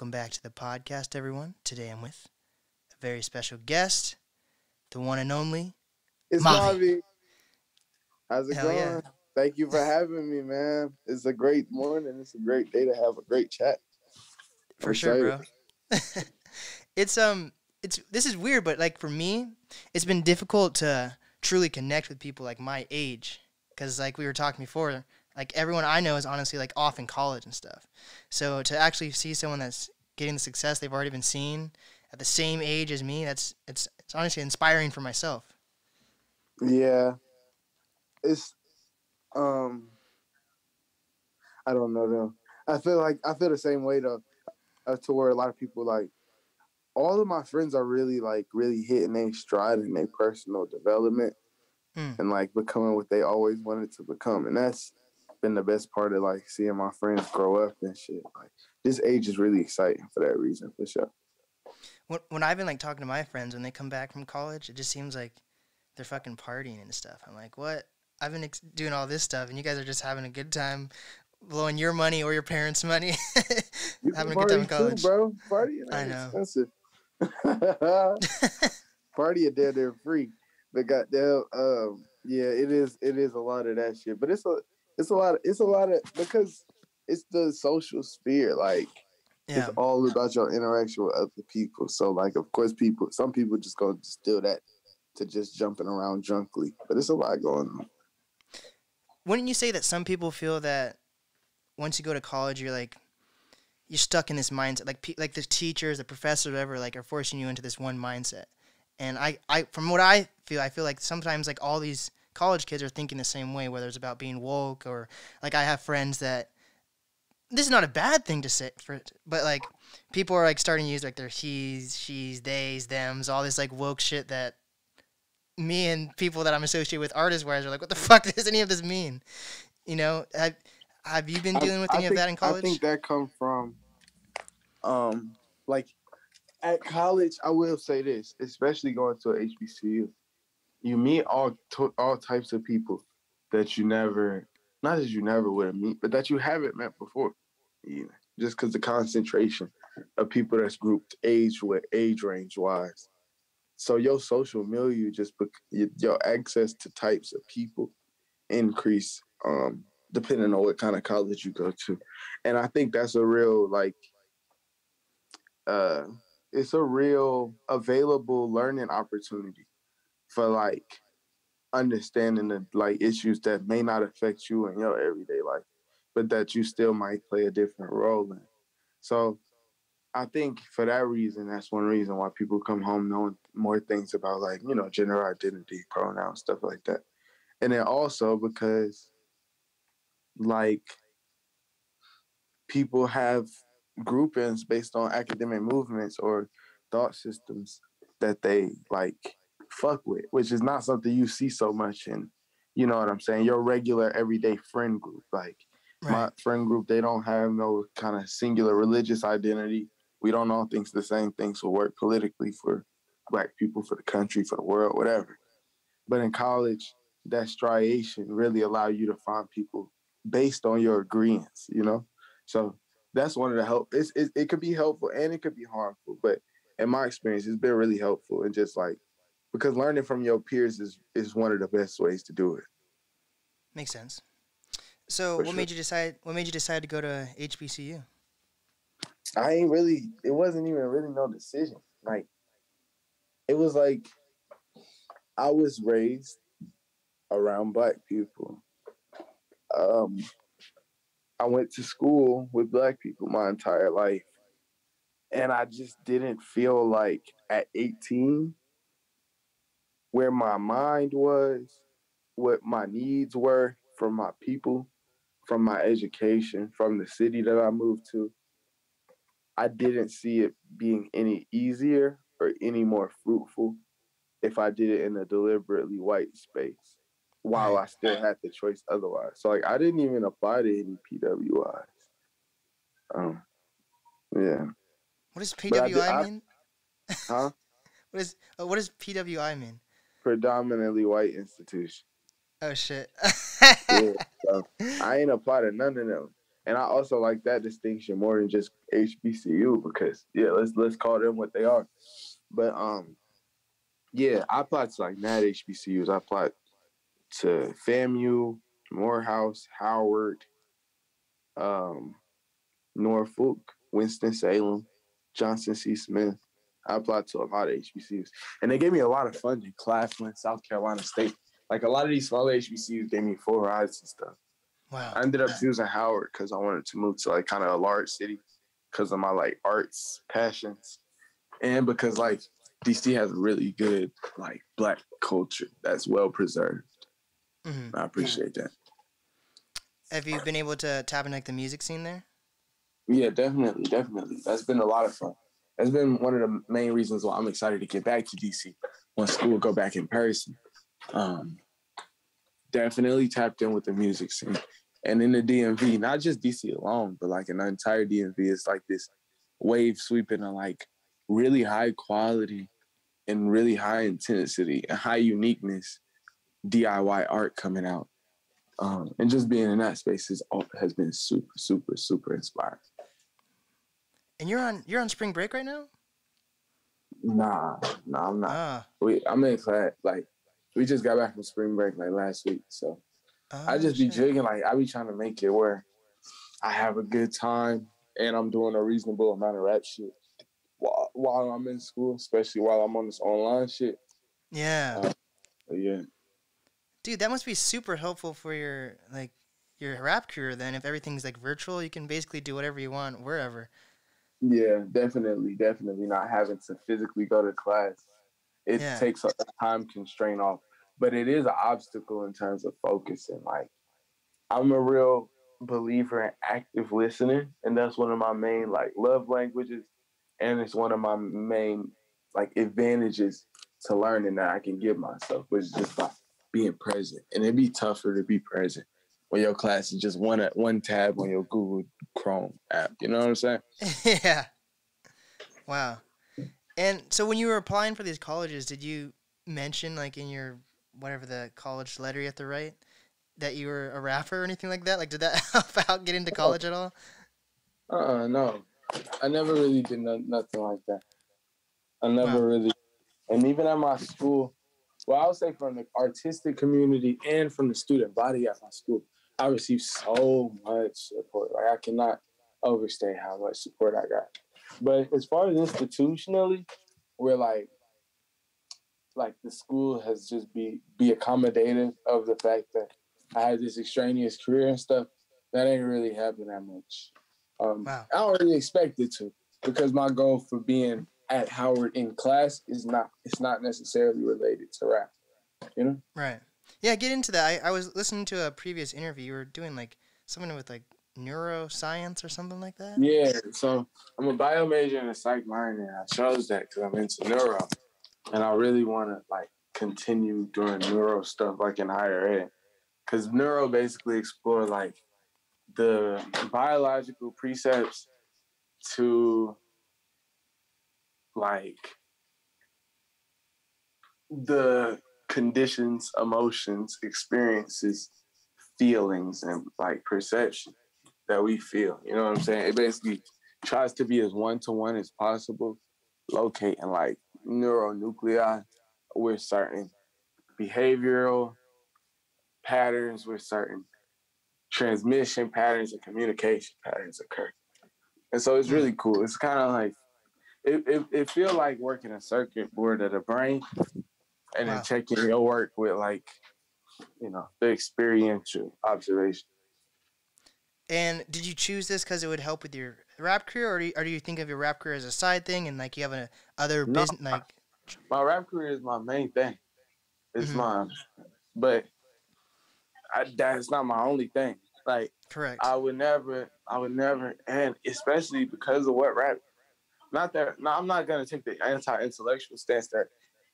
Welcome back to the podcast, everyone. Today I'm with a very special guest, the one and only It's MAVI. MAVI. How's it Hell going? yeah. Thank you for having me, man. It's a great morning. It's a great day to have a great chat. For sure, bro. This is weird, but like for me, it's been difficult to truly connect with people like my age, because like we were talking before, like everyone I know is honestly like off in college and stuff. So to actually see someone that's getting the success they've already been seeing at the same age as me, it's honestly inspiring for myself. Yeah. It's I don't know though. I feel the same way though. To where a lot of people like all of my friends are really hitting their stride in their personal development and like becoming what they always wanted to become. And that's been the best part of like seeing my friends grow up and shit. Like this age is really exciting for that reason, for sure. When I've been like talking to my friends when they come back from college, it just seems like they're fucking partying and stuff. I'm like, what? I've been doing all this stuff, and you guys are just having a good time, blowing your money or your parents' money, having a good time in college, too, bro. Partying ain't expensive. Party a they're free, but goddamn, yeah, it is a lot of that shit. But it's a lot of because it's the social sphere, like. Yeah. It's all about your interaction with other people. So, like, of course, some people just go distill that to just jumping around drunkly. But it's a lot going on. Wouldn't you say that some people feel that once you go to college, you're stuck in this mindset? Like the teachers, the professors, whatever, like, are forcing you into this one mindset. And I from what I feel like sometimes, like, all these college kids are thinking the same way, whether it's about being woke or, like, I have friends that, this is not a bad thing to say, but like people are like starting to use like their he's, she's, theys, thems, all this like woke shit that me and people that I'm associated with artist-wise are like, what the fuck does any of this mean? You know, have you been dealing with any of that in college? I think that comes from, like at college. I will say this, especially going to a HBCU, you meet all types of people that you never. Not that you never would have met, but that you haven't met before, either. Just because the concentration of people that's grouped age range wise. So your social milieu, your access to types of people increase depending on what kind of college you go to. And I think that's a real, it's a real available learning opportunity for like understanding the like issues that may not affect you in your everyday life, but that you still might play a different role in. So I think for that reason, that's one reason why people come home knowing more things about like, gender identity, pronouns, stuff like that. And then also because like people have groupings based on academic movements or thought systems that they like fuck with, which is not something you see so much in, you know what I'm saying, your regular everyday friend group. Like my friend group, they don't have no kind of singular religious identity. We don't all think the same things will work politically for Black people, for the country, for the world, whatever. But in college, that striation really allow you to find people based on your agreements, So that's one of the help. It could be helpful and it could be harmful, but in my experience, it's been really helpful. And just like, because learning from your peers is one of the best ways to do it. Makes sense. So what made you decide to go to HBCU? It wasn't even really no decision. Like, it was like, I was raised around Black people. I went to school with Black people my entire life. And I just didn't feel like at 18, where my mind was, what my needs were from my people, from my education, from the city that I moved to, I didn't see it being any easier or any more fruitful if I did it in a deliberately white space while I still had the choice otherwise. So like I didn't even apply to any PWIs. Yeah. What does PWI mean? Huh? What does PWI mean? Predominantly white institution. Oh shit. Yeah, so I ain't apply to none of them. And I also like that distinction more than just HBCU because let's call them what they are. But yeah, I applied to like mad HBCUs. I applied to FAMU, Morehouse, Howard, um, Norfolk, Winston-Salem, Johnson C. Smith. I applied to a lot of HBCUs. And they gave me a lot of funding. Claflin, South Carolina State. Like a lot of these smaller HBCUs gave me full rides and stuff. Wow. I ended up choosing Howard because I wanted to move to like kind of a large city because of my like arts passions. And because like DC has really good like Black culture that's well preserved. Mm-hmm. I appreciate that. Have you been able to tap into like the music scene there? Yeah, definitely. That's been a lot of fun. That's been one of the main reasons why I'm excited to get back to DC when school go back in person. Definitely tapped in with the music scene. And in the DMV, not just DC alone, but like in the entire DMV, it's like this wave sweeping of like really high quality and really high intensity and high uniqueness DIY art coming out. And just being in that space has been super, super, super inspiring. And you're on spring break right now? Nah, I'm not. I'm in class. Like, we just got back from spring break like last week, so I just be jigging. Like, I be trying to make it where I have a good time and I'm doing a reasonable amount of rap shit while I'm in school, especially while I'm on this online shit. Yeah. Yeah. Dude, that must be super helpful for your rap career then. If everything's like virtual, you can basically do whatever you want wherever. Yeah, definitely not having to physically go to class. It takes a time constraint off, but it is an obstacle in terms of focusing. Like, I'm a real believer in active listening, and that's one of my main like love languages, and it's one of my main like advantages to learning that I can give myself, which is just by being present. And it'd be tougher to be present when your class is just one tab on your Google Chrome app. You know what I'm saying? Yeah. Wow. And so when you were applying for these colleges, did you mention like in your whatever the college letter you have to write that you were a rapper or anything like that? Like, did that help out get into college at all? No. I never really did nothing like that. I never really. And even at my school, well, I would say from the artistic community and from the student body at my school, I received so much support. Like, I cannot overstate how much support I got. But as far as institutionally, we're like the school has just be accommodative of the fact that I had this extraneous career and stuff. That ain't really happened that much. I don't really expect it to, because my goal for being at Howard in class it's not necessarily related to rap, you know? Right. Yeah, get into that. I was listening to a previous interview. You were doing like something with like neuroscience or something like that. Yeah, so I'm a bio major and a psych minor, and I chose that because I'm into neuro, and I really want to like continue doing neuro stuff like in higher ed, because neuro basically explore like the biological precepts to like the conditions, emotions, experiences, feelings, and like perception that we feel. You know what I'm saying? It basically tries to be as one-to-one as possible, locating like neuronuclei where certain behavioral patterns, where certain transmission patterns and communication patterns occur. And so it's really cool. It's kind of like, it feel like working a circuit board of the brain and then checking your work with like, you know, the experiential observation. And did you choose this because it would help with your rap career, or do you think of your rap career as a side thing and like you have other business? Like, my rap career is my main thing. It's mine, but that's not my only thing. Like, correct. I would never, and especially because of what rap. I'm not gonna take the anti-intellectual stance that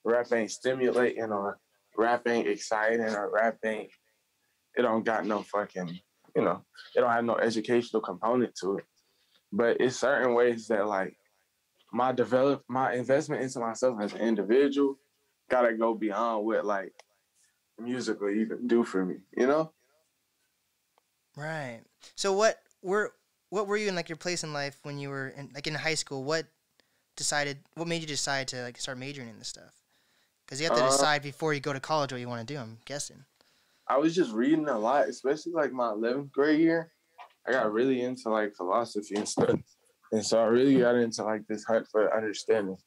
rap ain't stimulating or rap ain't exciting or rap ain't. It don't got no fucking. You know, it don't have no educational component to it. But it's certain ways that like my investment into myself as an individual gotta go beyond what like music will even do for me, you know? Right. So what what were you in like your place in life when you were in high school? What made you decide to like start majoring in this stuff? Because you have to decide before you go to college what you want to do, I'm guessing. I was just reading a lot, especially like my 11th grade year. I got really into like philosophy and stuff. And so I really got into like this hunt for understanding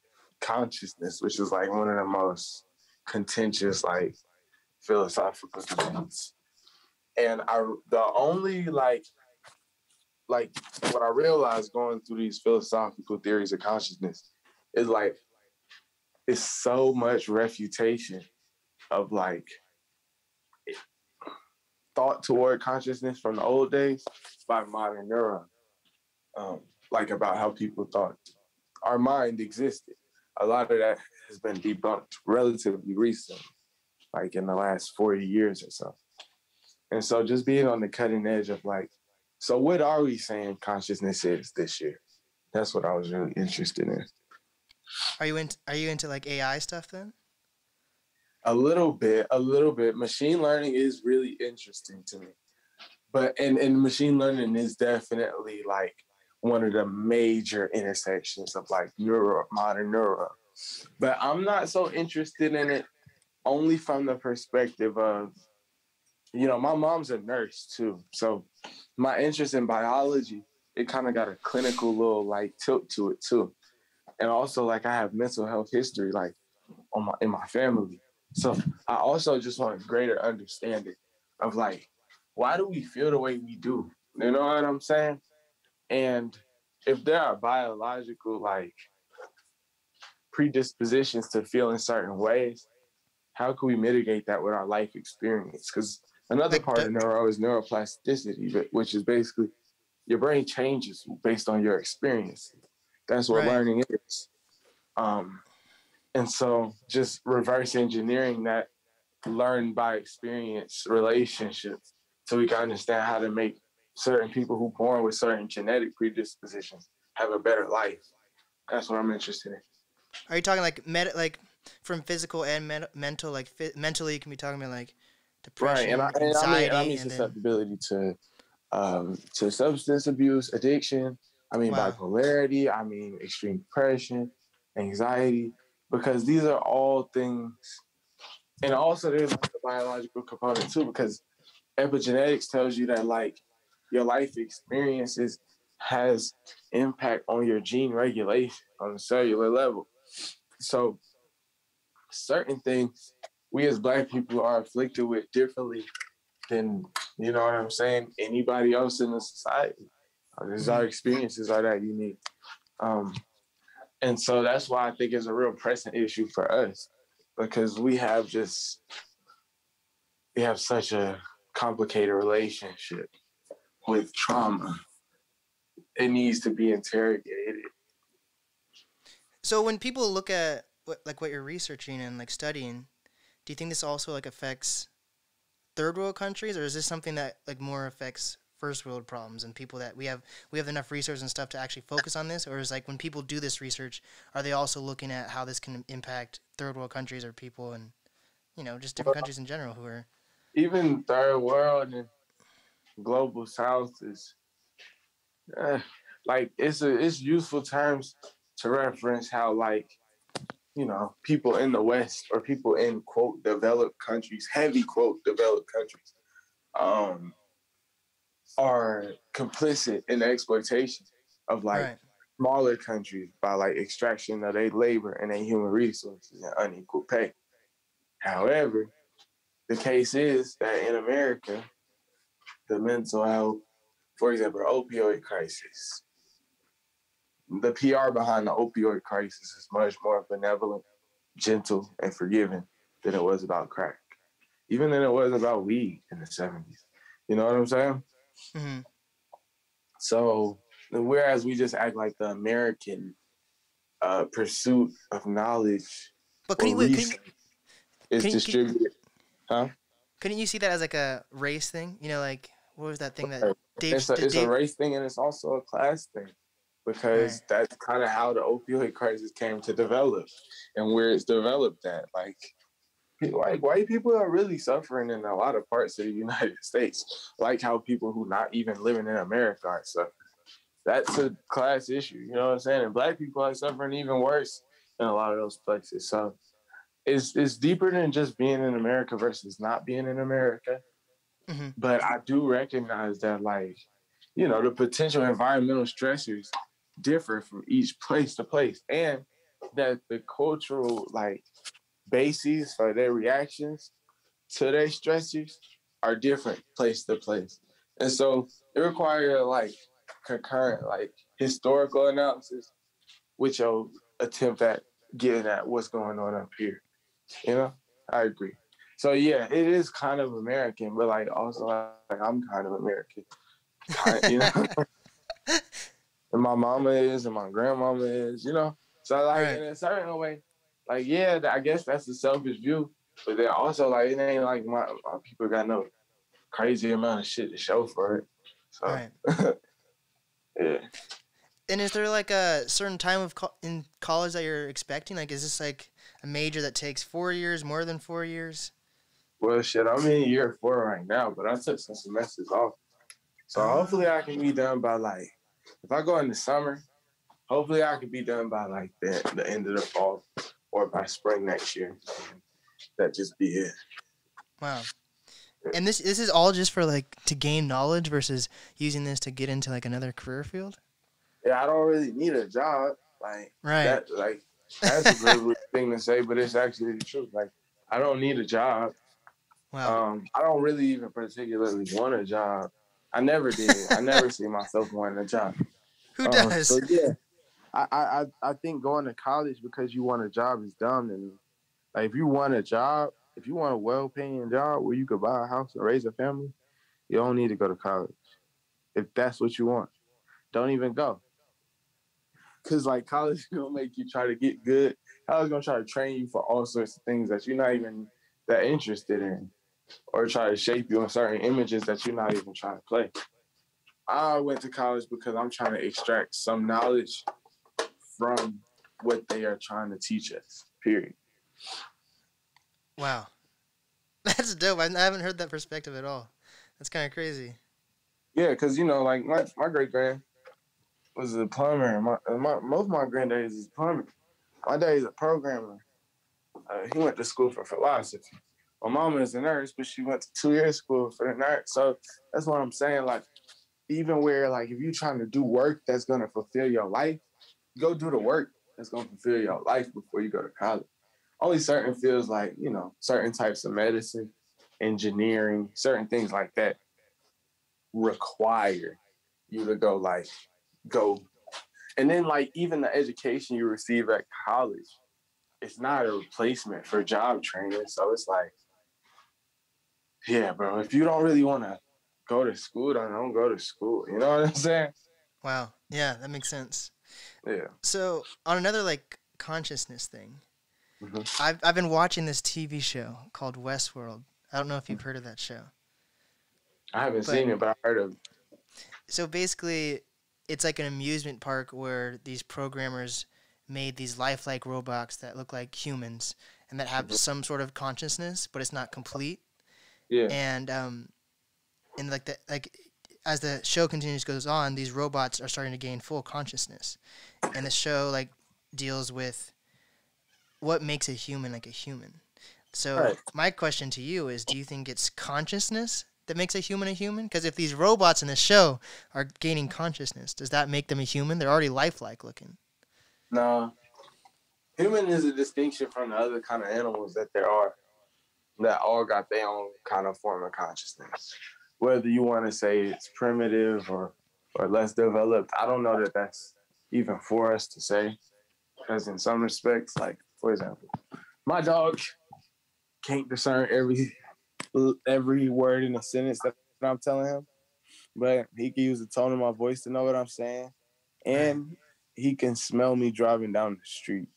consciousness, which is like one of the most contentious like philosophical debates. And the only like what I realized going through these philosophical theories of consciousness is like it's so much refutation of like thought toward consciousness from the old days by modern neuro, like about how people thought our mind existed. A lot of that has been debunked relatively recently, like in the last 40 years or so. And so just being on the cutting edge of like, so what are we saying consciousness is this year? That's what I was really interested in. Are you into like AI stuff then? A little bit. Machine learning is really interesting to me. But and machine learning is definitely like one of the major intersections of like modern neuro. But I'm not so interested in it only from the perspective of, my mom's a nurse too. So my interest in biology, it kind of got a clinical little like tilt to it too. And also like I have mental health history like in my family. So I also just want a greater understanding of like, why do we feel the way we do? You know what I'm saying? And if there are biological like predispositions to feel in certain ways, how can we mitigate that with our life experience? Because another part of neuro is neuroplasticity, which is basically your brain changes based on your experience. That's what learning is. And so just reverse engineering that learn by experience relationships so we can understand how to make certain people who are born with certain genetic predispositions have a better life. That's what I'm interested in. Are you talking like like from physical and mental? Like mentally, you can be talking about like depression, anxiety, I mean susceptibility to substance abuse, addiction. I mean bipolarity. I mean extreme depression, anxiety, because these are all things. And also there's like a biological component too, because epigenetics tells you that like your life experiences has impact on your gene regulation on a cellular level. So certain things we as Black people are afflicted with differently than, you know what I'm saying, anybody else in the society. Our experiences are that unique. And so that's why I think it's a real pressing issue for us, because we have such a complicated relationship with trauma. It needs to be interrogated. So when people look at what you're researching and like studying, do you think this also like affects third world countries, or is this something that like more affects first world problems and people that we have enough research and stuff to actually focus on this? Or is like when people do this research, are they also looking at how this can impact third world countries or people and just different countries in general who are even third world and global south is like it's useful terms to reference how like people in the West or people in quote developed countries, heavy quote developed countries, are complicit in the exploitation of like smaller countries by like extraction of their labor and their human resources and unequal pay. However, the case is that in America, the mental health, for example, opioid crisis, the PR behind the opioid crisis is much more benevolent, gentle, and forgiving than it was about crack, even than it was about weed in the 70s. You know what I'm saying? Mm-hmm. So, whereas we just act like the American pursuit of knowledge is distributed. Couldn't you see that as like a race thing? Like, what was that thing that It's a race thing, and it's also a class thing, because that's kind of how the opioid crisis came to develop and where it's developed at. Like, like white people are really suffering in a lot of parts of the United States, like how people who not even living in America are suffering. That's a class issue, you know what I'm saying? And black people are suffering even worse in a lot of those places. So it's deeper than just being in America versus not being in America. Mm-hmm. But I do recognize that, like, you know, the potential environmental stressors differ from each place to place, and that the cultural like bases for their reactions to their stressors are different place to place. And so it requires like concurrent, like historical analysis, which will attempt at getting at what's going on up here. You know, I agree. So yeah, it is kind of American, but like also like I'm kind of American, you know. And my mama is, and my grandmama is, you know. So like Right. in a certain way, like yeah, I guess that's the selfish view, but then also like it ain't like my people got no crazy amount of shit to show for it. So Right. yeah. And is there like a certain time of in college that you're expecting? Like, is this like a major that takes 4 years, more than 4 years? Well, shit, I'm in year 4 right now, but I took some semesters off. So hopefully I can be done by like, if I go in the summer, hopefully I can be done by like the end of the fall or by spring next year. That just be it. Wow. And this is all just for like to gain knowledge versus using this to get into like another career field? Yeah, I don't really need a job. Like Right. that, like that's a privileged thing to say, but it's actually the truth. Like I don't need a job. Wow. I don't really even particularly want a job. I never did. I never see myself wanting a job. Who does? So yeah, I think going to college because you want a job is dumb to me. Like if you want a job, if you want a well-paying job where you could buy a house and raise a family, you don't need to go to college. If that's what you want, don't even go. Cause like college is gonna make you try to get good. College gonna try to train you for all sorts of things that you're not even that interested in, or try to shape you in certain images that you're not even trying to play. I went to college because I'm trying to extract some knowledge from what they are trying to teach us. Period. Wow. That's dope. I haven't heard that perspective at all. That's kind of crazy. Yeah, because you know, like my great grand was a plumber, and most of my granddaddies is plumber. My daddy's a programmer. He went to school for philosophy. My mama is a nurse, but she went to 2 years school for the nurse. So that's what I'm saying. Like, even where like if you're trying to do work that's gonna fulfill your life, go do the work that's gonna fulfill your life before you go to college. Only certain fields like, you know, certain types of medicine, engineering, certain things like that require you to go. And then like even the education you receive at college, it's not a replacement for job training. So it's like, yeah, bro, if you don't really want to go to school, then don't go to school. You know what I'm saying? Wow. Yeah, that makes sense. Yeah. So on another like consciousness thing, Mm-hmm. I've been watching this TV show called Westworld. I don't know if you've heard of that show. I haven't seen it, but I heard of it. So basically, it's like an amusement park where these programmers made these lifelike robots that look like humans and that have some sort of consciousness, but it's not complete. Yeah. And as the show goes on, these robots are starting to gain full consciousness, and the show like deals with what makes a human like a human. So my question to you is, do you think it's consciousness that makes a human? Because if these robots in the show are gaining consciousness, does that make them a human? They're already lifelike looking. No. Human is a distinction from the other kind of animals that there are, that all got their own kind of form of consciousness. Whether you want to say it's primitive or less developed, I don't know that that's even for us to say. Because in some respects, like, for example, my dog can't discern every word in a sentence that I'm telling him, but he can use the tone of my voice to know what I'm saying, and he can smell me driving down the street.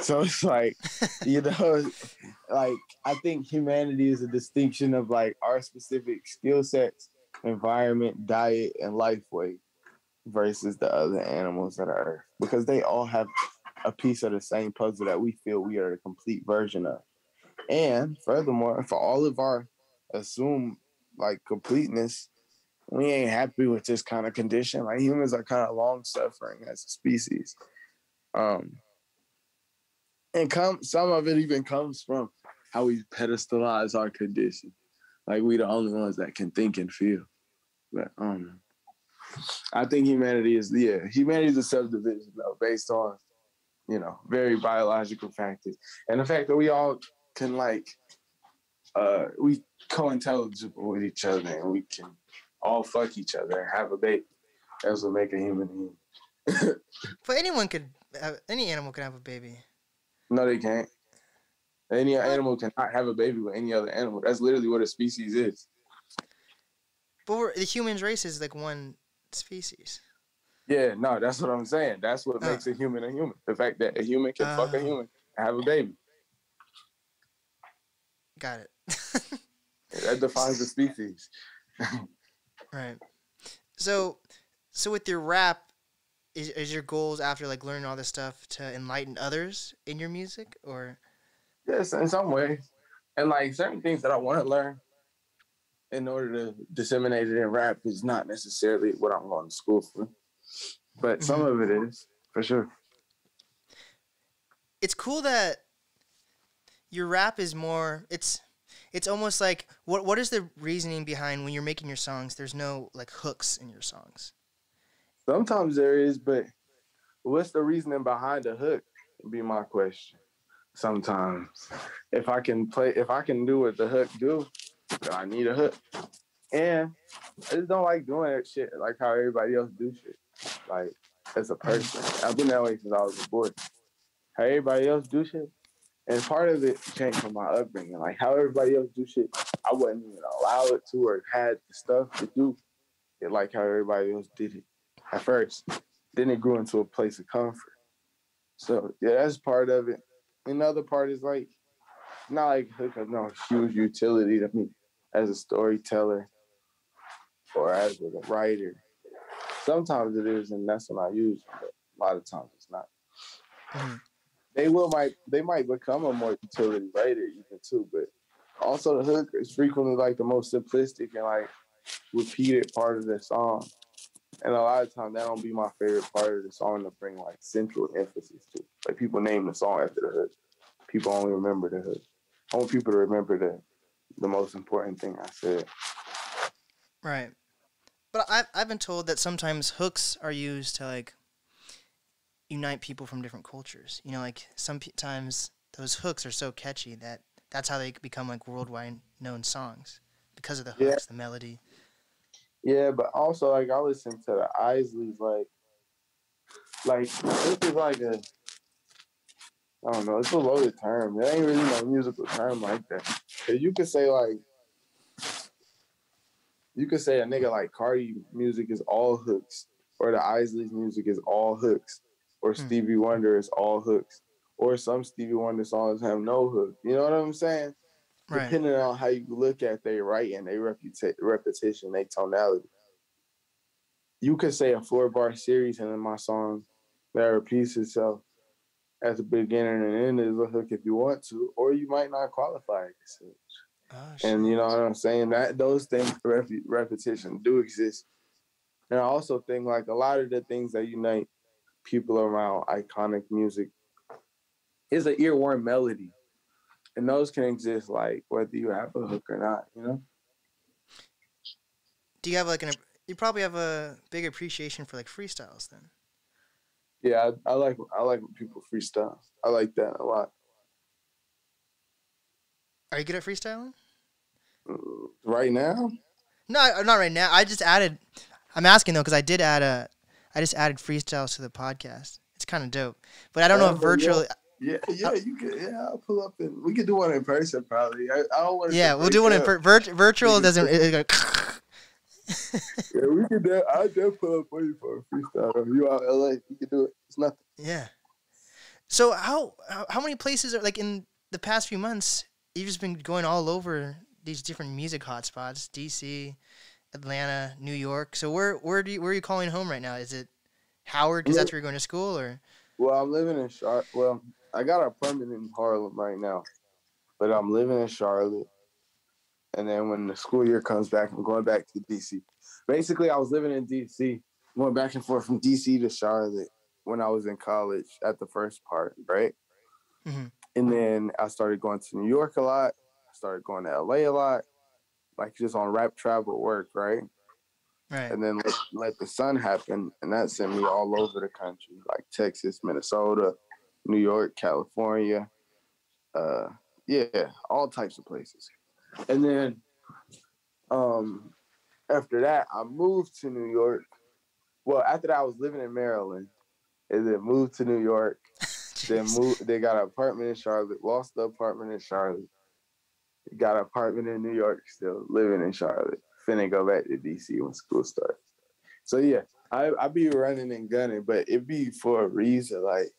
So it's like, you know, like I think humanity is a distinction of like our specific skill sets, environment, diet, and life way versus the other animals that are Earth, because they all have a piece of the same puzzle that we feel we are a complete version of. And furthermore, for all of our assumed like completeness, we ain't happy with this kind of condition. Like humans are kind of long suffering as a species. And some of it even comes from how we pedestalize our condition. Like we the only ones that can think and feel. But I think humanity is a subdivision though, based on, very biological factors. And the fact that we all can we co-intelligible with each other and we can all fuck each other and have a baby. That's what make a human human. But any animal can have a baby. No, they can't. Any animal cannot have a baby with any other animal. That's literally what a species is. But the human race is like one species. Yeah, no, that's what I'm saying. That's what makes a human. The fact that a human can fuck a human and have a baby. Got it. That defines the species. Right. So with your rap, is your goals after like learning all this stuff to enlighten others in your music, or? Yes, in some way. And like certain things that I want to learn in order to disseminate it in rap is not necessarily what I'm going to school for. But some of it is, for sure. It's cool that your rap is more, it's almost like, what is the reasoning behind when you're making your songs, there's no like hooks in your songs? Sometimes there is, but what's the reasoning behind the hook would be my question. Sometimes if I can do what the hook do, then I need a hook. And I just don't like doing that shit like how everybody else do shit. Like as a person, I've been that way since I was a boy. How everybody else do shit, and part of it came from my upbringing. Like how everybody else do shit, I wasn't even allowed to or had the stuff to do it like how everybody else did it at first. Then it grew into a place of comfort. So yeah, that's part of it. Another part is like not like hook up no huge utility to me as a storyteller or as a writer. Sometimes it is, and that's when I use it, but a lot of times it's not. They might become a more utility later even too, but also the hook is frequently like the most simplistic and like repeated part of the song. And a lot of times that don't be my favorite part of the song to bring like central emphasis to. Like people name the song after the hook. People only remember the hook. I want people to remember the most important thing I said. Right. But I've been told that sometimes hooks are used to like unite people from different cultures. Like sometimes those hooks are so catchy that's how they become like worldwide known songs because of the hooks, the melody. Yeah, but also like I listen to the Isleys like this is like I don't know, it's a loaded term. It ain't really no musical term like that. Cause you could say a nigga like Cardi music is all hooks, or the Isleys music is all hooks, or Stevie Wonder is all hooks, or some Stevie Wonder songs have no hook. You know what I'm saying? Right. Depending on how you look at their writing, their repetition, their tonality. You could say a 4-bar series and in my song that repeats itself at the beginning and end is a hook if you want to, or you might not qualify it as such. And you know what I'm saying? That those things, repetition, do exist. And I also think like a lot of the things that unite people around iconic music is an earworm melody. And those can exist like whether you have a hook or not, you know? Do you have like you probably have a big appreciation for like freestyles then? Yeah, I like when people freestyle. I like that a lot. Are you good at freestyling? Right now? No, not right now. I'm asking though because I just added freestyles to the podcast. It's kind of dope, but I don't know if virtually. Yeah, you could. Yeah, I'll pull up and we could do one in person probably. I don't want to. Yeah, we'll do one in virtual. Doesn't. Yeah, we could. I'll just pull up for you for a freestyle. You out LA? You can do it. It's nothing. Yeah. So how many places are like in the past few months? You've just been going all over these different music hotspots: DC, Atlanta, New York. So where are you calling home right now? Is it Howard? Because that's where you're going to school, or? Well, I'm living in Charlotte. Well, I got an apartment in Harlem right now, but I'm living in Charlotte. And then when the school year comes back, I'm going back to DC. Basically, I was living in DC, going back and forth from DC to Charlotte when I was in college at the first part, right? Mm-hmm. And then I started going to New York a lot. I started going to LA a lot, like just on rap travel work, right? Right. And then let the sun happen, and that sent me all over the country, like Texas, Minnesota, New York, California, all types of places. And then after that, I moved to New York. Well, after that, I was living in Maryland, and then moved to New York. Then moved. They got an apartment in Charlotte. Lost the apartment in Charlotte. Got an apartment in New York. Still living in Charlotte. Finna go back to DC when school starts. So yeah, I be running and gunning, but it be for a reason. Like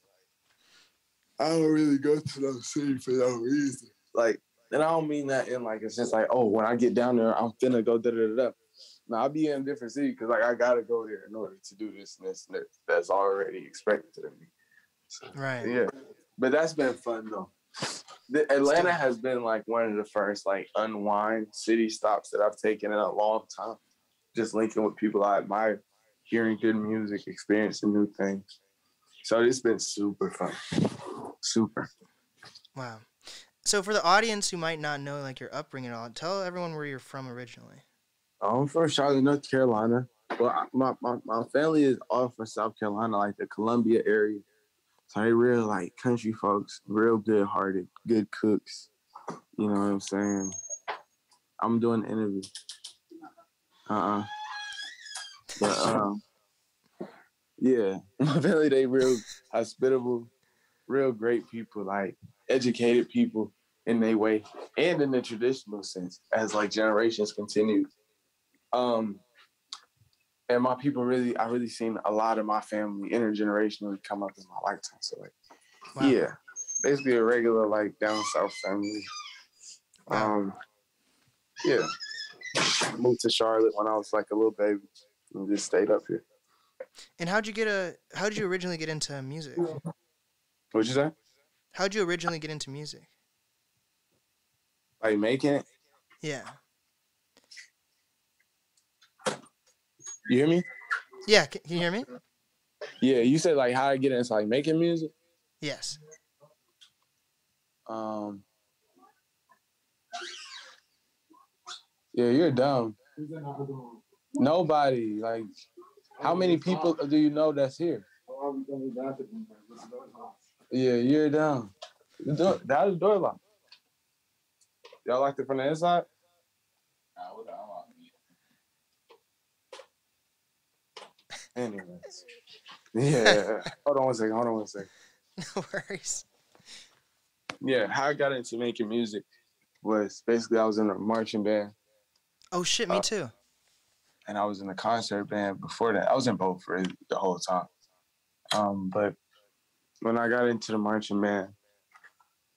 I don't really go to those cities for no reason. Like, and I don't mean that in like it's just like, oh, when I get down there, I'm finna go da da da da. No, I'll be in a different city because like I gotta go there in order to do this and this and this. That's already expected of me. So, right. Yeah, but that's been fun though. Atlanta has been like one of the first like unwind city stops that I've taken in a long time. Just linking with people I admire, hearing good music, experiencing new things. So it's been super fun. Super. Wow. So for the audience who might not know like your upbringing at all, tell everyone where you're from originally. I'm from Charlotte, North Carolina. Well, my family is all from South Carolina, like the Columbia area. So they real like country folks, real good hearted, good cooks. You know what I'm saying? I'm doing the interview. But yeah, my family, they real hospitable, real great people, like educated people in their way and in the traditional sense as like generations continue. And my people I really seen a lot of my family intergenerationally come up in my lifetime. So like, Wow. yeah, basically a regular like down south family. Wow. Yeah, moved to Charlotte when I was like a little baby and just stayed up here. And how did you originally get into music? What'd you say? How'd you originally get into music? Like making it? Yeah. You hear me? Yeah, can you hear me? Yeah, you said like how I get into like making music? Yes. Yeah, you're dumb. Nobody. Like, how many people do you know that's here? Yeah, you're dumb. That was the door lock. Y'all locked it from the inside? Anyways. Yeah. Hold on one second. No worries. Yeah, how I got into making music was basically I was in a marching band. Oh shit, me too. And I was in a concert band before that. I was in both for the whole time. But when I got into the marching band,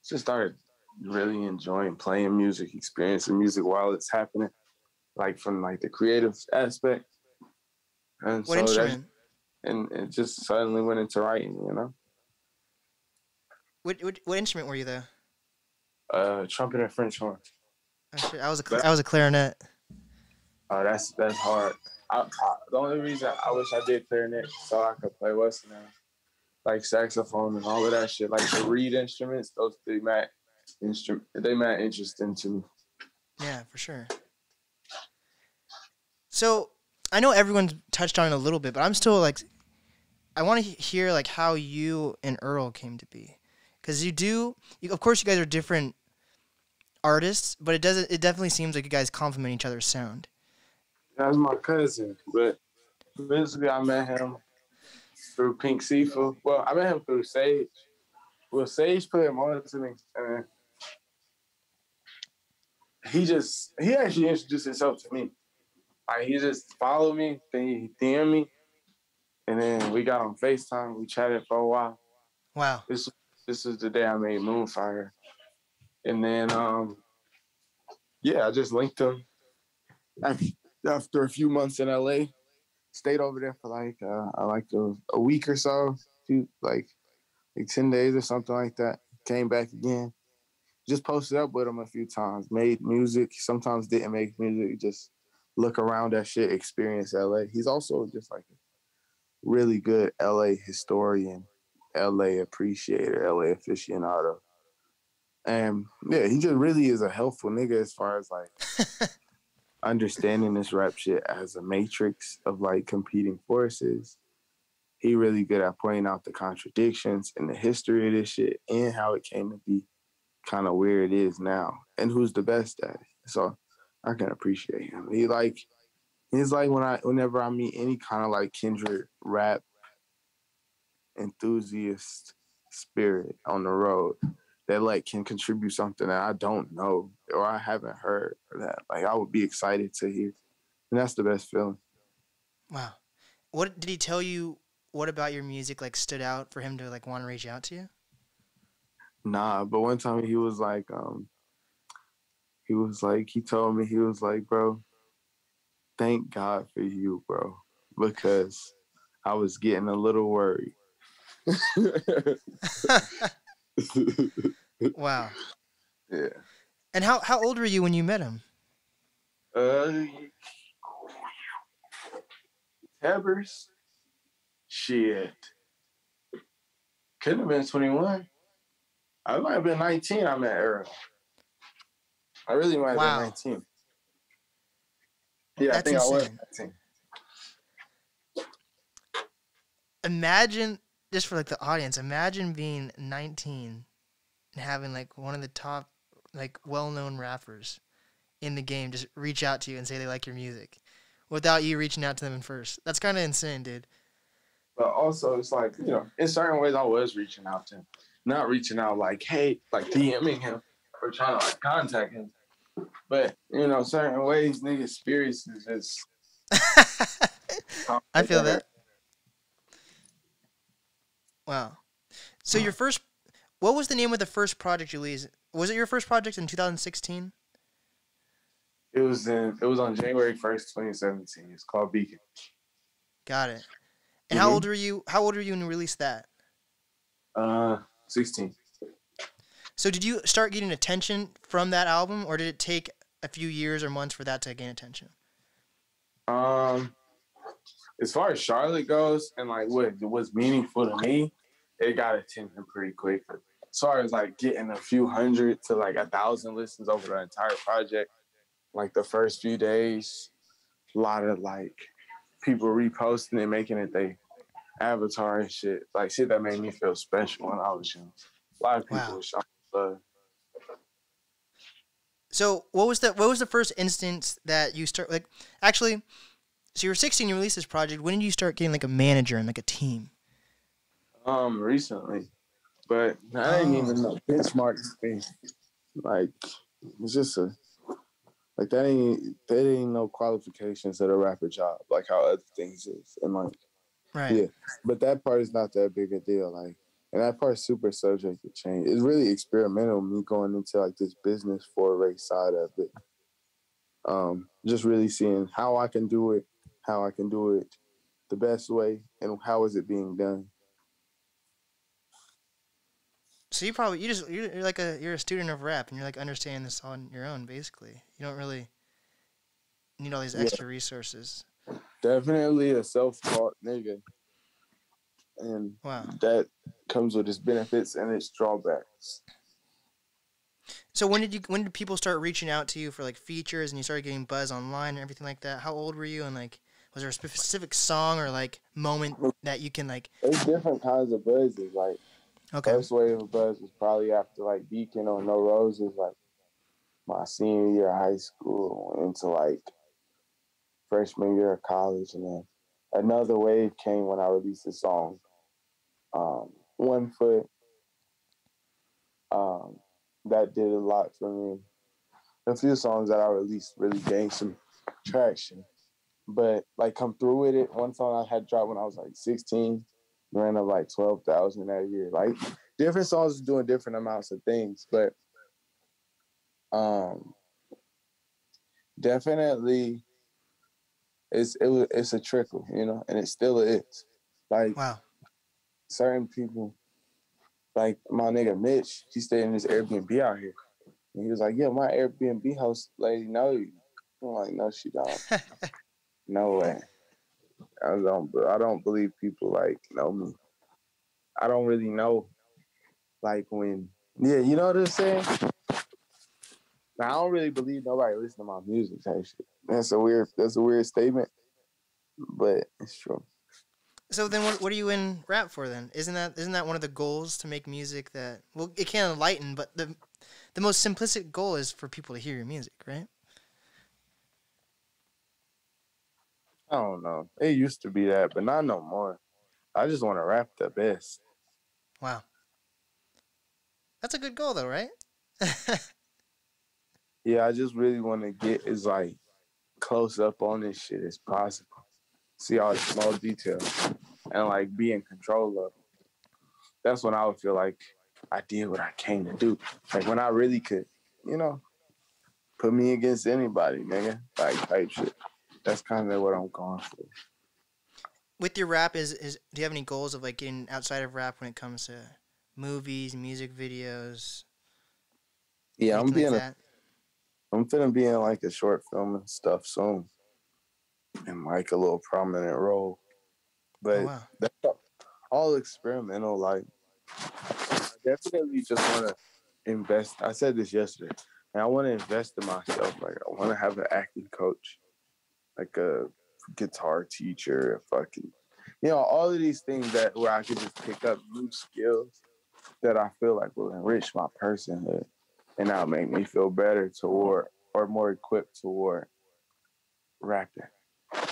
just started really enjoying playing music, experiencing music while it's happening, like from like the creative aspect. And What instrument? And it just suddenly went into writing, you know? What instrument were you though? Trumpet and French horn. Oh shit, I was a clarinet. Oh, that's hard. The only reason I wish I did clarinet so I could play Western, like saxophone and all of that shit, like the reed instruments. Those they mad interesting to me. Yeah, for sure. So I know everyone's touched on it a little bit, but I'm still like, I want to hear like how you and Earl came to be, because of course you guys are different artists, but it definitely seems like you guys complement each other's sound. That's my cousin, but basically I met him through Pink Seafood. Well, I met him through Sage. Well, Sage put him on to me, and he actually introduced himself to me. Like he just followed me, then he DM'd me, and then we got on FaceTime. We chatted for a while. Wow. This is the day I made Moonfire, and then I just linked him after a few months in LA. Stayed over there for like a week or so, like 10 days or something like that. Came back again, just posted up with him a few times, made music, sometimes didn't make music, just look around that shit, experience LA. He's also just like a really good LA historian, LA appreciator, LA aficionado. And yeah, he just really is a helpful nigga as far as like understanding this rap shit as a matrix of like competing forces. He really good at pointing out the contradictions in the history of this shit and how it came to be kind of where it is now and who's the best at it. So I can appreciate him. He's like whenever I meet any kind of like kindred rap enthusiast spirit on the road that like can contribute something that I don't know or I haven't heard or that like I would be excited to hear. And that's the best feeling. Wow. What did he tell you? What about your music like stood out for him to like want to reach out to you? Nah, but one time he told me, he was like, bro, thank God for you, bro, because I was getting a little worried. Wow. Yeah. And how old were you when you met him? Hebbers? Shit. Couldn't have been 21. I might have been 19. I met Earl. I really might have been 19. Yeah, That's I think insane. I was 19. Imagine, just for like the audience, imagine being 19 and having like one of the top like well-known rappers in the game just reach out to you and say they like your music without you reaching out to them first. That's kind of insane, dude. But also, it's like, you know, in certain ways I was reaching out to him. Not reaching out like, hey, like DMing him or trying to like contact him. But, you know, certain ways, niggas' spirits is just... I feel that. Wow. So your first... What was the name of the first project you released? Was it your first project in 2016? It was on January 1st, 2017. It's called Beacon. Got it. And how old were you? How old were you when you released that? 16. So did you start getting attention from that album, or did it take a few years or months for that to gain attention? As far as Charlotte goes, and like what was meaningful to me, it got attention pretty quick. As far as like getting a few hundred to like 1,000 listens over the entire project, like the first few days, a lot of like people reposting it, making it they avatar and shit. Like shit that made me feel special when I was young. A lot of people were shocked. So what was the first instance that you start like actually? So you were 16, you released this project. When did you start getting like a manager and like a team? Recently, but I ain't even no benchmark thing. Like it's just like that ain't no qualifications at a rapper job like how other things is, and like yeah, but that part is not that big a deal. Like, and that part's super subject to change. It's really experimental. Me going into like this business foray side of it. Just really seeing how I can do it the best way, and how is it being done. So you're like you're a student of rap, and you're like understanding this on your own. Basically, you don't really need all these extra resources. Definitely a self-taught nigga, and that comes with its benefits and its drawbacks. So when did people start reaching out to you for like features, and you started getting buzz online and everything like that? How old were you, and like was there a specific song or like moment that you can like? There's different kinds of buzzes. Like first wave of buzz was probably after like Beacon or No Roses, like my senior year of high school into like freshman year of college, and then another wave came when I released a song, 1 Foot. That did a lot for me. A few songs that I released really gained some traction, but like come through with it. One song I had dropped when I was like 16, ran up like 12,000 that year. Like different songs doing different amounts of things, but definitely it's a trickle, you know, and it still is. Like certain people, like my nigga Mitch, he stayed in this Airbnb out here. And he was like, yeah, my Airbnb host lady know you. I'm like, no, she don't. No way. I don't believe people like know me. I don't really know like when yeah, you know what I'm saying? Now, I don't really believe nobody listen to my music type shit. That's a weird statement, but it's true. So then, what are you in rap for then? Isn't that one of the goals to make music that well, it can enlighten, but the most simplistic goal is for people to hear your music, right? I don't know. It used to be that, but not no more. I just want to rap the best. Wow, that's a good goal though, right? Yeah, I just really want to get as like close up on this shit as possible. See all the small details and like be in control of them. That's when I would feel like I did what I came to do. Like when I really could, you know, put me against anybody, nigga. Like type shit. That's kind of what I'm going for. With your rap, is do you have any goals of like getting outside of rap when it comes to movies, music videos, Yeah, anything like that? I'm finna be in like a short film and stuff soon, in like a little prominent role. Oh But wow. that's all experimental. Like I definitely just want to invest. I said this yesterday, and I want to invest in myself. Like I want to have an acting coach, like a guitar teacher, a fucking, all of these things that where I could just pick up new skills that I feel like will enrich my personhood, and that'll make me feel better toward or more equipped toward rapping,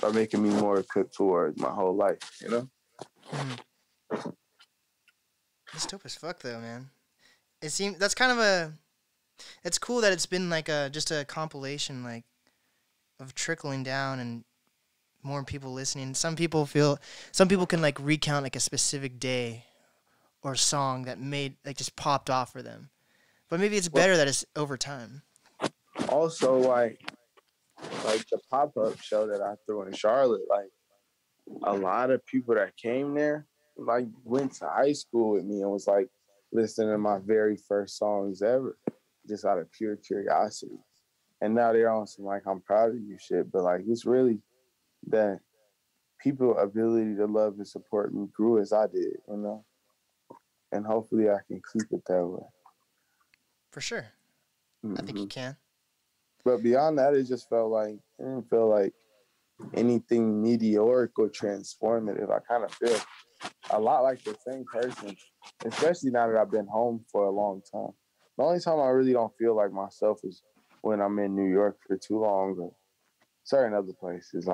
or making me more equipped toward my whole life. Mm. That's dope as fuck though, man. It seems that's kind of a. It's cool that it's been like just a compilation like of trickling down and more people listening. Some people can like recount like a specific day or song that made like just popped off for them. But maybe it's better that it's over time. Also, like the pop up show that I threw in Charlotte, like a lot of people that came there, like went to high school with me and was like listening to my very first songs ever, just out of pure curiosity. And now they're on some like I'm proud of you shit, but like it's really that people ability to love and support me grew as I did. And hopefully I can keep it that way. For sure. I think you can. But beyond that, it didn't feel like anything meteoric or transformative. I kind of feel a lot like the same person, especially now that I've been home for a long time. The only time I really don't feel like myself is when I'm in New York for too long or certain other places.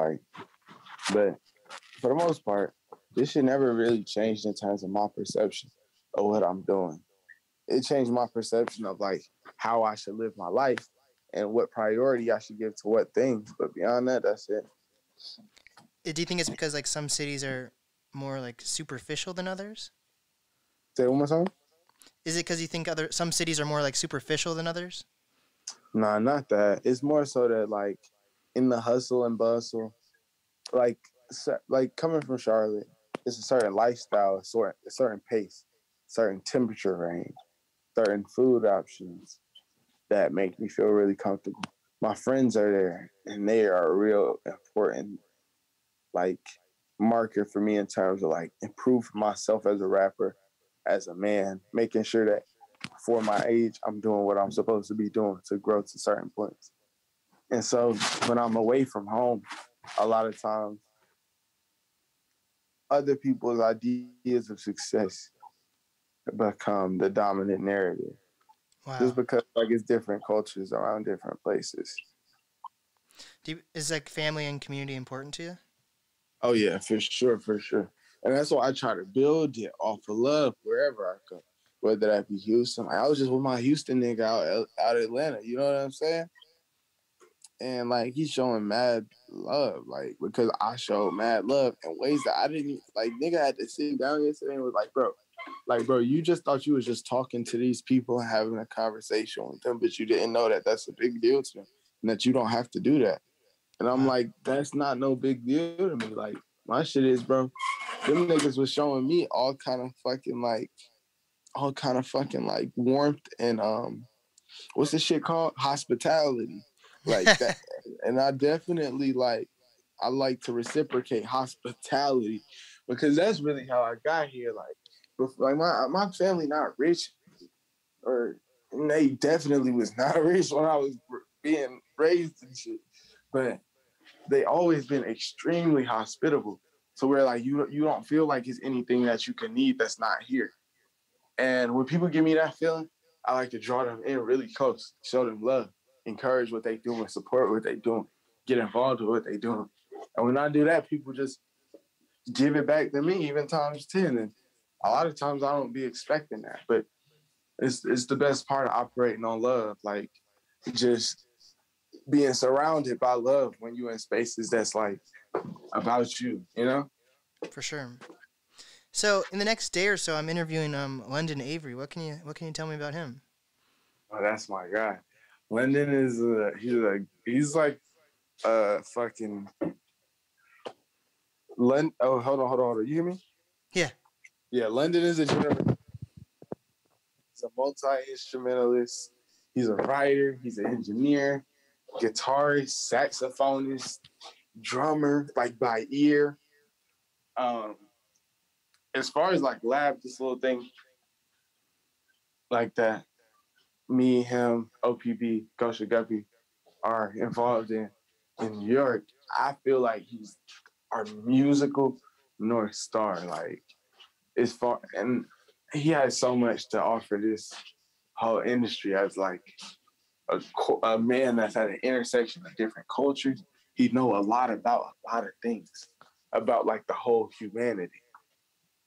But for the most part, this shit never really changed in terms of my perception of what I'm doing. It changed my perception of like how I should live my life and what priority I should give to what things. But beyond that, that's it. Do you think it's because like some cities are more like superficial than others? Say it one more time. Is it because you think some cities are more like superficial than others? Nah, not that. It's more so that like in the hustle and bustle, like coming from Charlotte, it's a certain lifestyle, a certain pace, certain temperature range, certain food options that make me feel really comfortable. My friends are there, and they are a real important like marker for me in terms of like improve myself as a rapper, as a man, making sure that for my age, I'm doing what I'm supposed to be doing to grow to certain points. And so when I'm away from home, a lot of times other people's ideas of success become the dominant narrative. Wow. Just because like it's different cultures around different places. Is like family and community important to you? Oh yeah, for sure. And that's why I try to build it off of love wherever I go. Whether that be Houston. I was just with my Houston nigga out Atlanta. You know what I'm saying? And like he's showing mad love, like because I showed mad love in ways that I didn't like. Nigga had to sit down yesterday and was like, bro, you just thought you was just talking to these people and having a conversation with them, but you didn't know that that's a big deal to them and that you don't have to do that. And I'm like, that's not no big deal to me. Like my shit is, bro. Them niggas was showing me all kind of fucking like warmth and what's this shit called? Hospitality. Like that. And I definitely I like to reciprocate hospitality because that's really how I got here. Like my family not rich, or they definitely was not rich when I was being raised and shit. But they always been extremely hospitable. So where like you don't feel like it's anything that you can need that's not here. And when people give me that feeling, I like to draw them in really close, show them love, encourage what they doing, support what they doing, get involved with what they doing. And when I do that, people just give it back to me, even times 10. And a lot of times I don't be expecting that, but it's the best part of operating on love. Like just being surrounded by love when you're in spaces that's like about you, you know? For sure. So in the next day or so, I'm interviewing London Avery. What can you tell me about him? Oh, that's my guy. London is he's like fucking London. Oh, hold on. You hear me? Yeah. Yeah, London is a general. He's a multi-instrumentalist. He's a writer. He's an engineer, guitarist, saxophonist, drummer, like by ear. As far as like lab, this little thing like that, me, him, OPB, Gosha Guppy are involved in New York, I feel like he's our musical North Star. Like, as far, and he has so much to offer this whole industry as like a man that's at an intersection of different cultures. He know a lot about a lot of things about like the whole humanity.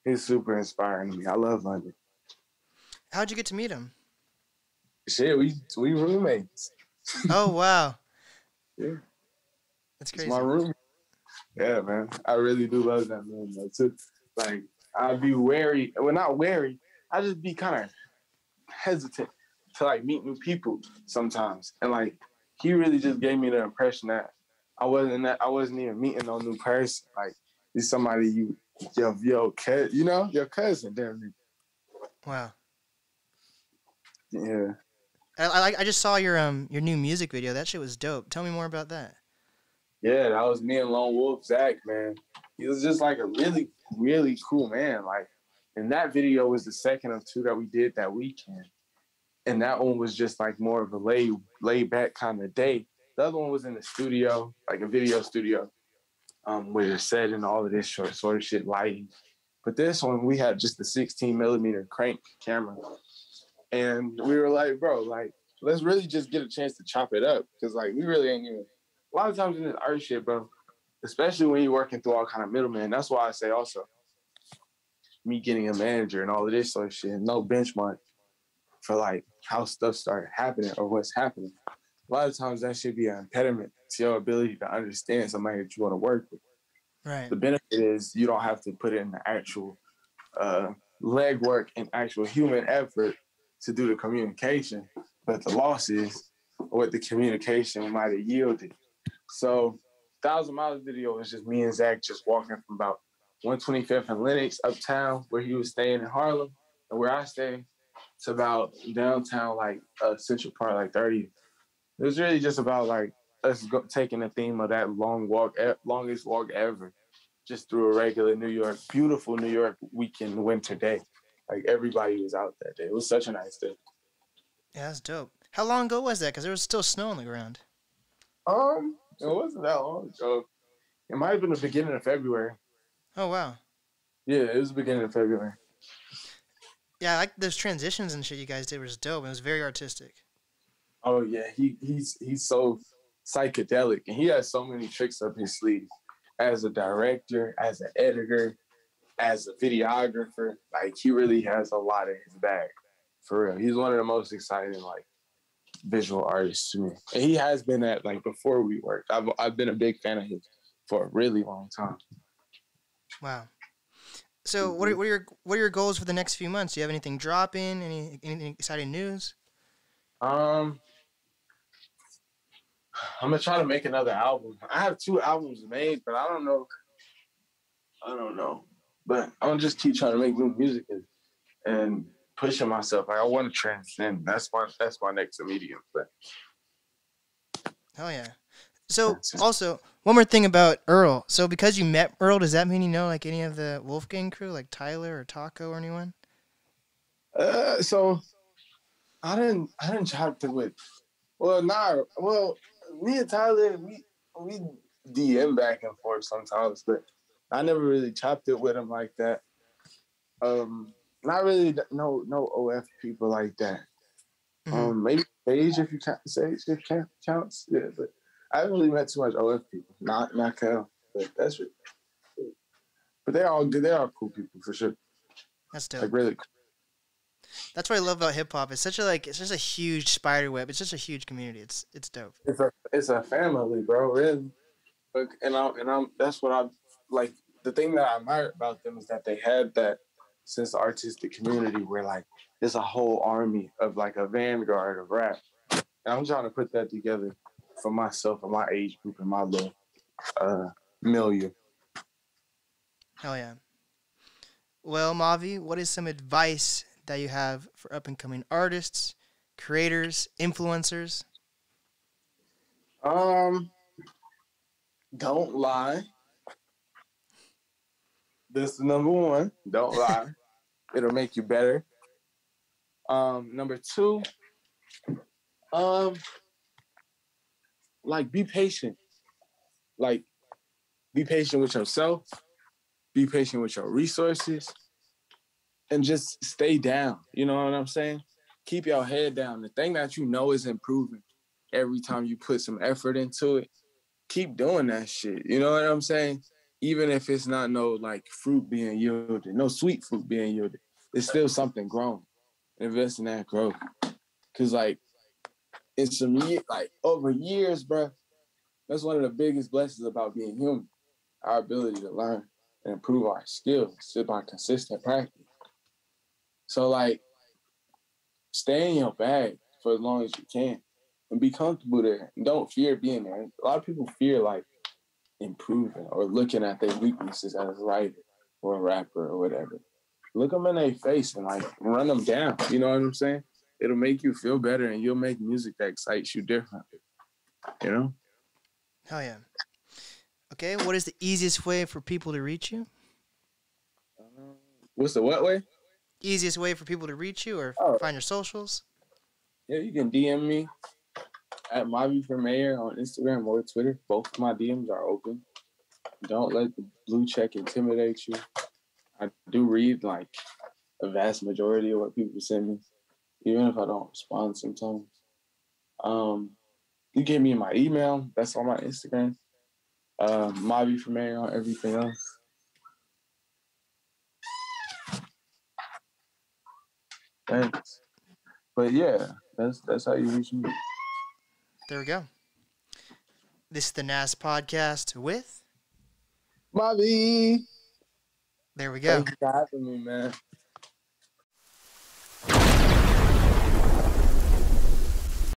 He's super inspiring to me. I love London. How'd you get to meet him? Shit, we roommates. Oh wow. Yeah. That's crazy. It's my room. Yeah, man. I really do love that man though too. Like I'd be wary. Well, not wary. I just be kind of hesitant to like meet new people sometimes. And like he really just gave me the impression that I wasn't even meeting no new person. Like he's somebody your cousin, damn near. Wow. Yeah. I just saw your new music video. That shit was dope. Tell me more about that. Yeah, that was me and Lone Wolf Zach, man. He was just like a really, really cool man. Like, and that video was the second of two that we did that weekend. And that one was just like more of a laid back kind of day. The other one was in the studio, like a video studio, with a set and all of this sort of shit, lighting. But this one, we had just the 16 millimeter crank camera. And we were like, bro, like, let's really just get a chance to chop it up. Because, like, we really ain't even, a lot of times in this art shit, bro, especially when you're working through all kind of middlemen. That's why I say also, me getting a manager and all of this sort of shit, no benchmark for, like, how stuff started happening or what's happening. A lot of times that should be an impediment to your ability to understand somebody that you want to work with. Right. The benefit is you don't have to put in the actual legwork and actual human effort to do the communication, but the loss is what the communication might have yielded. So 1,000 Miles video is just me and Zach just walking from about 125th and Lenox uptown where he was staying in Harlem and where I stay to about downtown, like Central Park, like 30. It was really just about like us taking the theme of that longest walk ever, just through a regular beautiful New York weekend winter day. Like everybody was out that day. It was such a nice day. Yeah, that's dope. How long ago was that? Because there was still snow on the ground. It wasn't that long ago. It might have been the beginning of February. Oh wow. Yeah, it was the beginning of February. Yeah, I like those transitions and shit you guys did was dope. It was very artistic. Oh yeah, he's so psychedelic, and he has so many tricks up his sleeve. As a director, as an editor, as a videographer, like he really has a lot in his bag. For real, he's one of the most exciting like visual artists to me, and he has been at like before we worked. I've been a big fan of his for a really long time. Wow. So what are your goals for the next few months? Do you have anything dropping? Anything exciting news? I'm gonna try to make another album. I have 2 albums made, but I don't know. But I'm gonna just keep trying to make new music and pushing myself. Like I want to transcend. That's my next immediate thing. Hell yeah. So also, one more thing about Earl. So because you met Earl, does that mean you know like any of the Wolfgang crew, like Tyler or Taco or anyone? So I didn't chop it with. Well, me and Tyler, we DM back and forth sometimes, but I never really chopped it with him like that. Not really no OF people like that. Mm-hmm. Maybe Sage if you count Sage if counts. Yeah, but I haven't really met too much OF people. Not Cal. But that's it. But they're all good. They're all cool people for sure. That's dope. Like really cool. That's what I love about hip hop. It's just a huge spider web. It's just a huge community. It's dope. It's a family, bro. Really. And I'm that's what I like. The thing that I admire about them is that they had that sense of artistic community where like there's a whole army of like a vanguard of rap. And I'm trying to put that together for myself and my age group and my little milieu. Hell yeah. Well, Mavi, what is some advice that you have for up-and-coming artists, creators, influencers? Don't lie. This is number one. Don't lie. It'll make you better. Number two, like be patient. Like be patient with yourself, be patient with your resources, and just stay down. You know what I'm saying? Keep your head down. The thing that you know is improving every time you put some effort into it, keep doing that shit. You know what I'm saying? Even if it's not no like fruit being yielded, no sweet fruit being yielded, it's still something growing. Invest in that growth. Cause like in some like over years, bro, that's one of the biggest blessings about being human. Our ability to learn and improve our skills just by consistent practice. So like stay in your bag for as long as you can and be comfortable there. And don't fear being there. A lot of people fear like improving or looking at their weaknesses as a writer or a rapper or whatever. Look them in their face and like run them down. You know what I'm saying? It'll make you feel better and you'll make music that excites you differently. You know? Hell yeah. Okay, what is the easiest way for people to reach you? What's the what way? Easiest way for people to reach you or find your socials? Yeah, you can DM me at MAVI for Mayor on Instagram or Twitter. Both of my DMs are open. Don't let the blue check intimidate you. I do read like a vast majority of what people send me, even if I don't respond sometimes. You get me my email. That's on my Instagram. MAVI for Mayor on everything else. Thanks. But yeah, that's how you reach me. There we go. This is the NAST Podcast with MAVI. There we go. Thank you for having me, man.